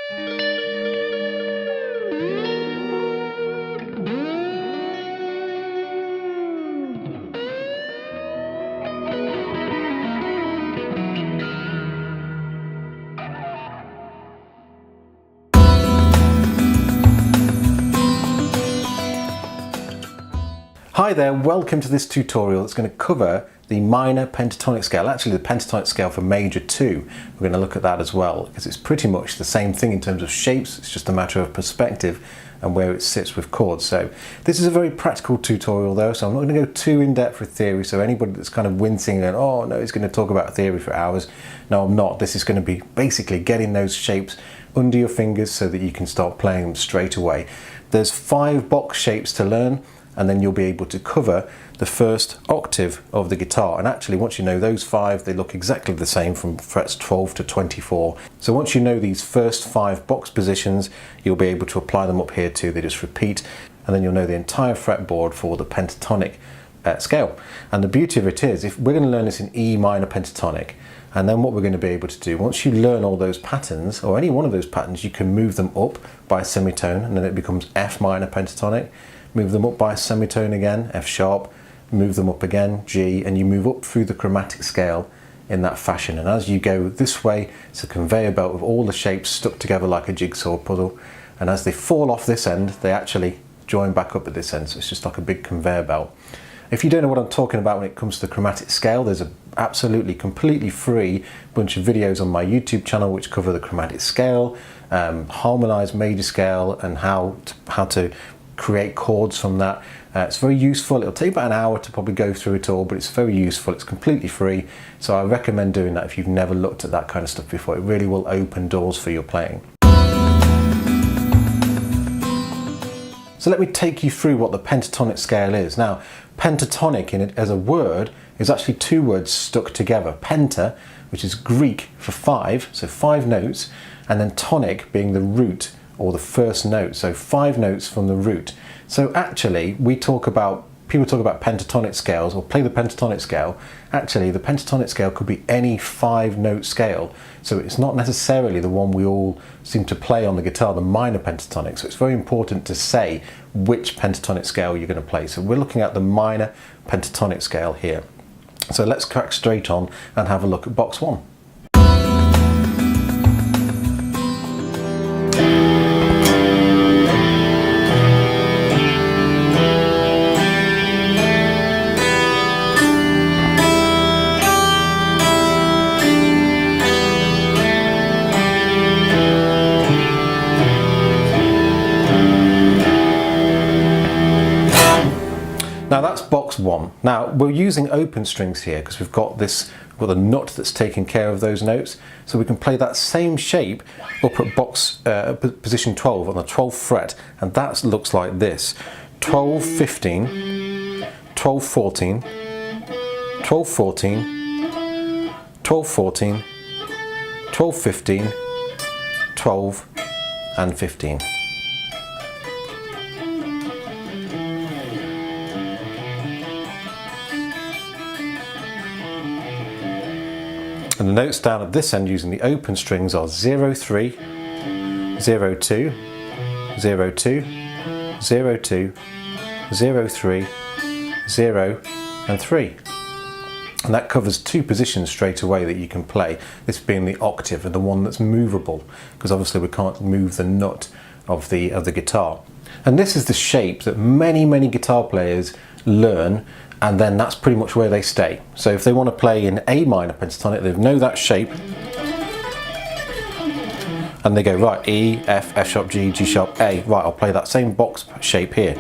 Hi there, welcome to this tutorial that's going to cover the minor pentatonic scale, actually the pentatonic scale for major 2. We're going to look at that as well because it's pretty much the same thing in terms of shapes, it's just a matter of perspective and where it sits with chords. So this is a very practical tutorial though, so I'm not going to go too in depth with theory, so anybody that's kind of wincing and oh no, he's going to talk about theory for hours, no I'm not. This is going to be basically getting those shapes under your fingers so that you can start playing them straight away. There's 5 box shapes to learn, and then you'll be able to cover the first octave of the guitar. And actually, once you know those 5, they look exactly the same from frets 12 to 24. So once you know these first 5 box positions, you'll be able to apply them up here too. They just repeat, and then you'll know the entire fretboard for the pentatonic scale. And the beauty of it is, if we're going to learn this in E minor pentatonic, and then what we're going to be able to do, once you learn all those patterns, or any one of those patterns, you can move them up by a semitone, and then it becomes F minor pentatonic. Move them up by a semitone again, F sharp, move them up again, G, and you move up through the chromatic scale in that fashion. And as you go this way, it's a conveyor belt with all the shapes stuck together like a jigsaw puzzle. And as they fall off this end, they actually join back up at this end. So it's just like a big conveyor belt. If you don't know what I'm talking about when it comes to the chromatic scale, there's a absolutely completely free bunch of videos on my YouTube channel which cover the chromatic scale, harmonized major scale, and how to create chords from that. It's very useful. It'll take about an hour to probably go through it all, but it's very useful. It's completely free, so I recommend doing that if you've never looked at that kind of stuff before. It really will open doors for your playing. So let me take you through what the pentatonic scale is. Now, pentatonic in it as a word is actually 2 words stuck together. Penta, which is Greek for 5, so 5 notes, and then tonic being the root or the first note, so 5 notes from the root. So actually, people talk about pentatonic scales or play the pentatonic scale. Actually, the pentatonic scale could be any 5-note scale. So it's not necessarily the one we all seem to play on the guitar, the minor pentatonic. So it's very important to say which pentatonic scale you're going to play. So we're looking at the minor pentatonic scale here. So let's crack straight on and have a look at box 1. Now that's box 1. Now we're using open strings here because we've got a nut that's taking care of those notes. So we can play that same shape up at position 12 on the 12th fret, and that looks like this. 12, 15, 12, 14, 12, 14, 12, 14, 12, 15, 12 and 15. And the notes down at this end using the open strings are 0, 3, 0, 2, 0, 2, 0, 2, 0, 3, 0 and 3. And that covers 2 positions straight away that you can play, this being the octave and the one that's movable, because obviously we can't move the nut of the guitar. And this is the shape that many guitar players learn, and then that's pretty much where they stay. So if they want to play in A minor pentatonic, they know that shape, and they go, right, E, F, F sharp, G, G sharp, A, right, I'll play that same box shape here.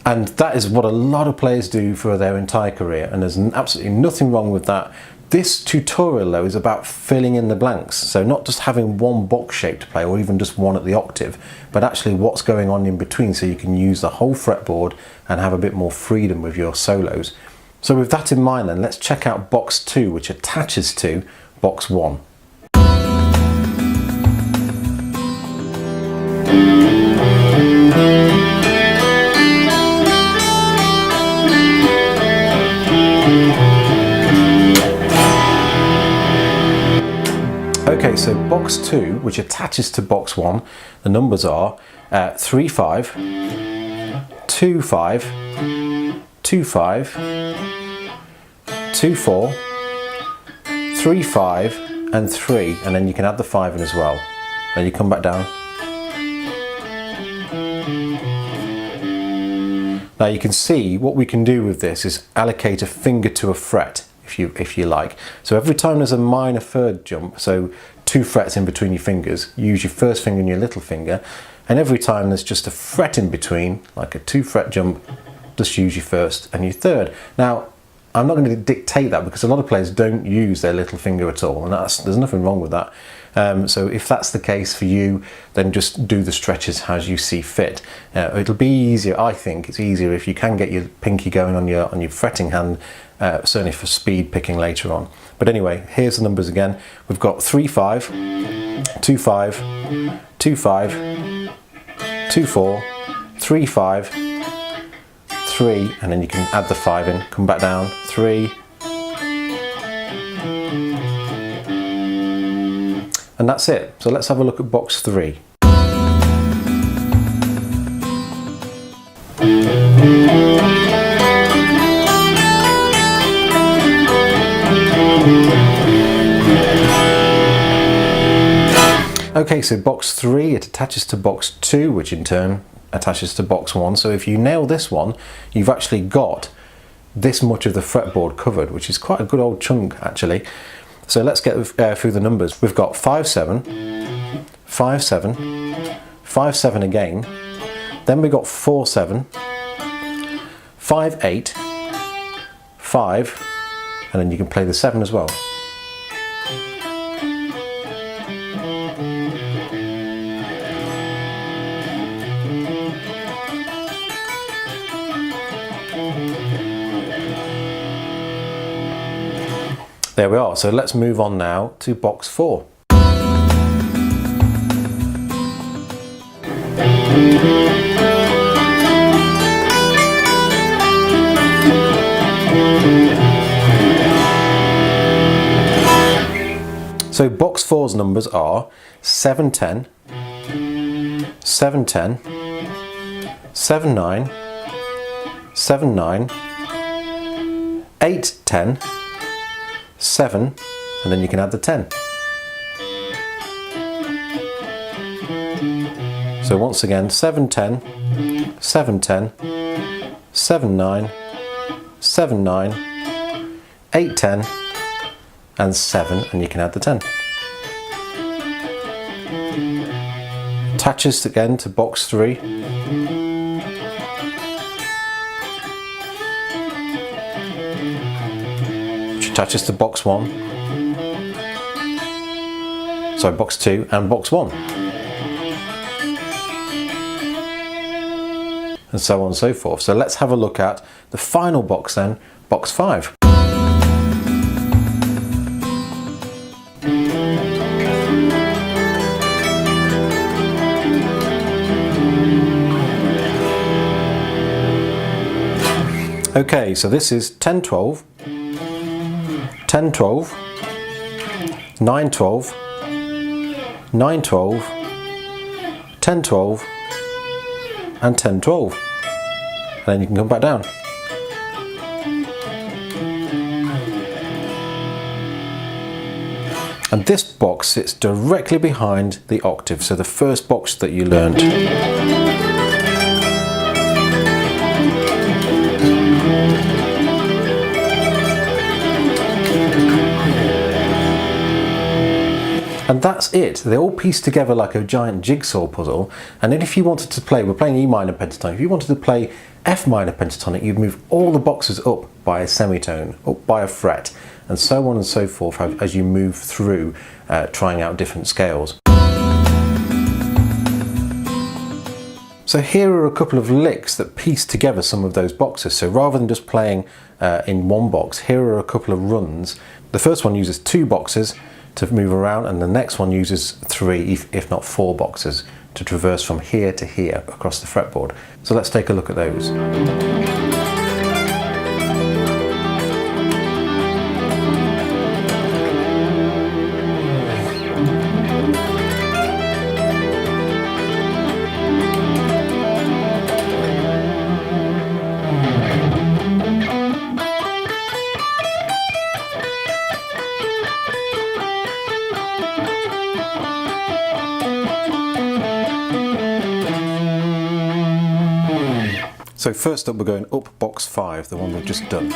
And that is what a lot of players do for their entire career, and there's absolutely nothing wrong with that. This tutorial though is about filling in the blanks, so not just having one box shape to play or even just one at the octave, but actually what's going on in between, so you can use the whole fretboard and have a bit more freedom with your solos. So with that in mind then, let's check out box 2, which attaches to box 1. Okay, so box 2, which attaches to box 1, the numbers are 3 5, 2 5, 2 5, 2 4, 3 5 and 3, and then you can add the 5 in as well. Then you come back down. Now you can see what we can do with this is allocate a finger to a fret if you like. So every time there's a minor third jump, so 2 frets in between your fingers, use your first finger and your little finger, and every time there's just a fret in between, like a 2 fret jump, just use your first and your third. Now I'm not going to dictate that because a lot of players don't use their little finger at all, and there's nothing wrong with that. So if that's the case for you, then just do the stretches as you see fit. It'll be easier, I think it's easier if you can get your pinky going on your fretting hand, certainly for speed picking later on. But anyway, here's the numbers again. We've got 3 5, 2 5, 2 5, 2 4, 3 5, 3, and then you can add the 5 in, come back down, 3, and that's it. So let's have a look at box 3. Okay, so box 3, it attaches to box 2, which in turn attaches to box 1. So if you nail this one, you've actually got this much of the fretboard covered, which is quite a good old chunk actually. So let's get through the numbers. We've got 5 7, 5 7, 5 7 again, then we've got 4 7, 5 8, 5, and then you can play the 7 as well. There we are, so let's move on now to box 4. So box 4's numbers are 7 10, 7 10, 7 9, 7 9, 8 10, 7, and then you can add the 10. So once again, 7 10, 7 10, 7 9, 7 9, 8 10, and 7, and you can add the 10. Attaches again to box 3. Attaches to box 1, sorry, box 2 and box 1, and so on and so forth. So let's have a look at the final box then, box 5. Okay, so this is 10 12, 10 12, 9 12, 9 12, 10 12, and 10 12. And then you can come back down. And this box sits directly behind the octave, so the first box that you learned. And that's it. They all piece together like a giant jigsaw puzzle. And then if you wanted to play, we're playing E minor pentatonic, if you wanted to play F minor pentatonic, you'd move all the boxes up by a semitone, up by a fret, and so on and so forth as you move through trying out different scales. So here are a couple of licks that piece together some of those boxes. So rather than just playing in one box, here are a couple of runs. The first one uses 2 boxes to move around, and the next one uses 3, if not 4 boxes to traverse from here to here across the fretboard. So let's take a look at those. So first up we're going up box 5, the one we've just done,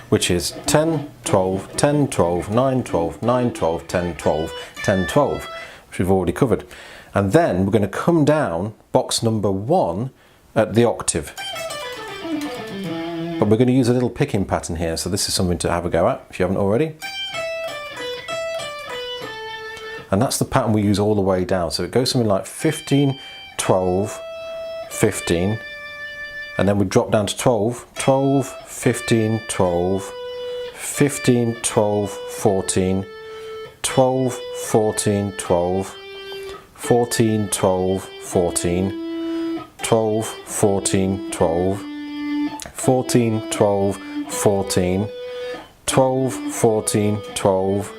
which is 10, 12, 10, 12, 9, 12, 9, 12, 10, 12, 10, 12, which we've already covered. And then we're going to come down box number 1 at the octave. But we're going to use a little picking pattern here, so this is something to have a go at if you haven't already. And that's the pattern we use all the way down. So it goes something like 15, 12, 15, and then we drop down to 12, 12, 15, 12, 15, 12, 14, 12, 14, 12, 14, 12, 14, 12, 14, 12, 14, 12, 14, 12, 14, 12,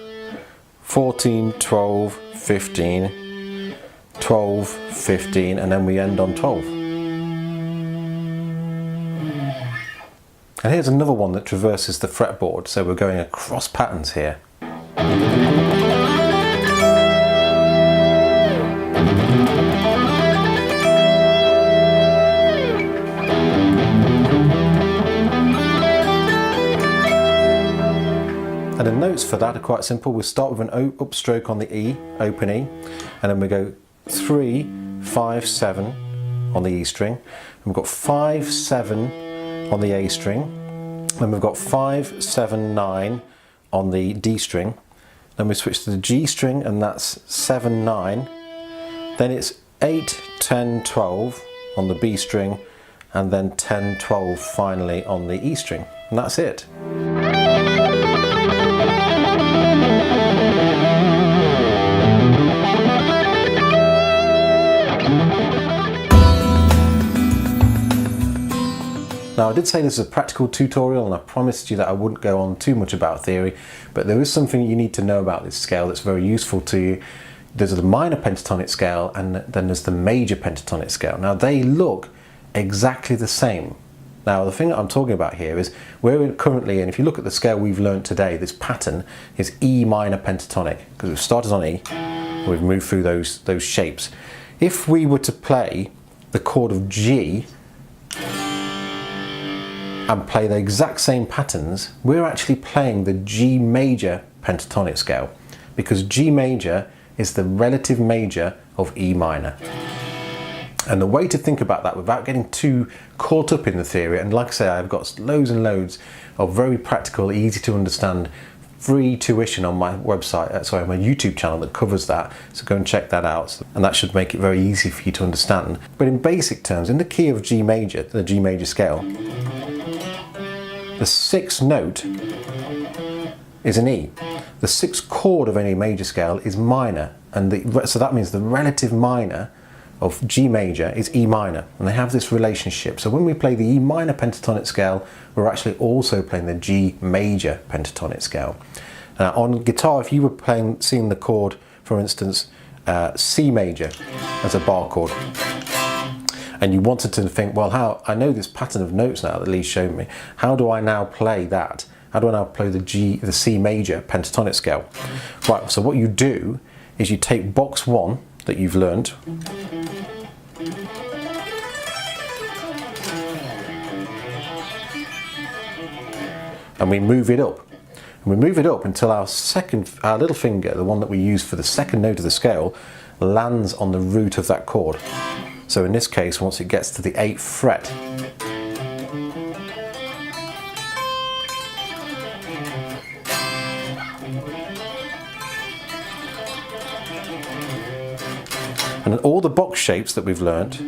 14, 12, 15, 12, 15, and then we end on 12. And here's another one that traverses the fretboard, so we're going across patterns here. And the notes for that are quite simple. We start with an upstroke on the E, open E, and then we go 3, 5, 7 on the E string. And we've got 5, 7 on the A string. Then we've got 5, 7, 9 on the D string. Then we switch to the G string, and that's 7, 9. Then it's 8, 10, 12 on the B string, and then 10, 12 finally on the E string. And that's it. Now I did say this is a practical tutorial, and I promised you that I wouldn't go on too much about theory, but there is something you need to know about this scale that's very useful to you. There's the minor pentatonic scale, and then there's the major pentatonic scale. Now they look exactly the same. Now the thing that I'm talking about here is we're currently, and if you look at the scale we've learned today, this pattern is E minor pentatonic, because we've started on E and we've moved through those shapes. If we were to play the chord of G and play the exact same patterns, we're actually playing the G major pentatonic scale, because G major is the relative major of E minor. And the way to think about that without getting too caught up in the theory, and like I say, I've got loads and loads of very practical, easy to understand, free tuition on my website, my YouTube channel that covers that, so go and check that out, and that should make it very easy for you to understand. But in basic terms, in the key of G major, the G major scale, the 6th note is an E. The 6th chord of any major scale is minor, and so that means the relative minor of G major is E minor, and they have this relationship. So when we play the E minor pentatonic scale, we're actually also playing the G major pentatonic scale. Now on guitar, if you were seeing the chord, for instance, C major as a bar chord, and you wanted to think, well, I know this pattern of notes now that Lee showed me. How do I now play that? How do I now play the C major pentatonic scale? Right, so what you do is you take box 1 that you've learned, and we move it up. And we move it up until our little finger, the one that we use for the 2nd note of the scale, lands on the root of that chord. So in this case, once it gets to the 8th fret, and all the box shapes that we've learnt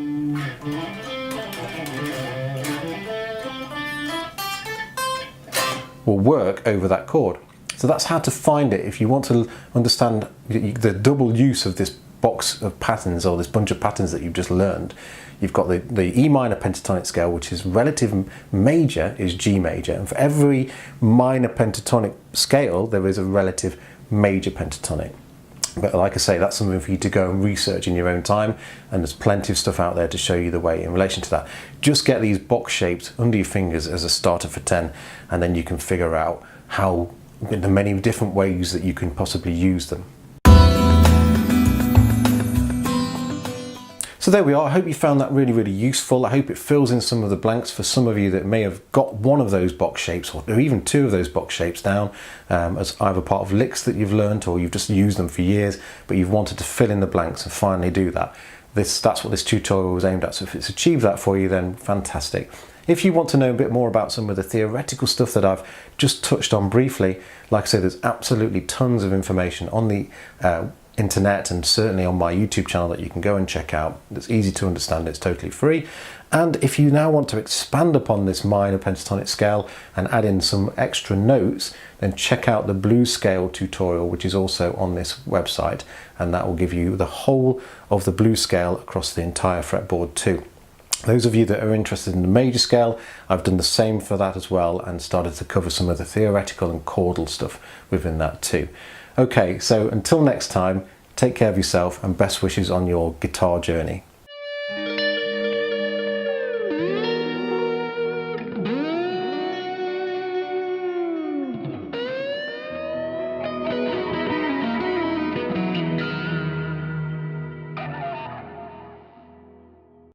will work over that chord. So that's how to find it if you want to understand the double use of this box of patterns, or this bunch of patterns that you've just learned. You've got the E minor pentatonic scale, which is relative major is G major, and for every minor pentatonic scale there is a relative major pentatonic. But like I say, that's something for you to go and research in your own time, and there's plenty of stuff out there to show you the way in relation to that. Just get these box shapes under your fingers as a starter for 10, and then you can figure out how the many different ways that you can possibly use them. So So there we are. I hope you found that really, really useful. I hope it fills in some of the blanks for some of you that may have got one of those box shapes or even two of those box shapes down as either part of licks that you've learned or you've just used them for years, but you've wanted to fill in the blanks and finally do that. That's what this tutorial was aimed at. So if it's achieved that for you, then fantastic. If you want to know a bit more about some of the theoretical stuff that I've just touched on briefly, like I said, there's absolutely tons of information on the internet and certainly on my YouTube channel that you can go and check out. It's easy to understand, it's totally free. And if you now want to expand upon this minor pentatonic scale and add in some extra notes, then check out the blues scale tutorial, which is also on this website, and that will give you the whole of the blues scale across the entire fretboard too. Those of you that are interested in the major scale, I've done the same for that as well and started to cover some of the theoretical and chordal stuff within that too. Okay, so until next time, take care of yourself and best wishes on your guitar journey.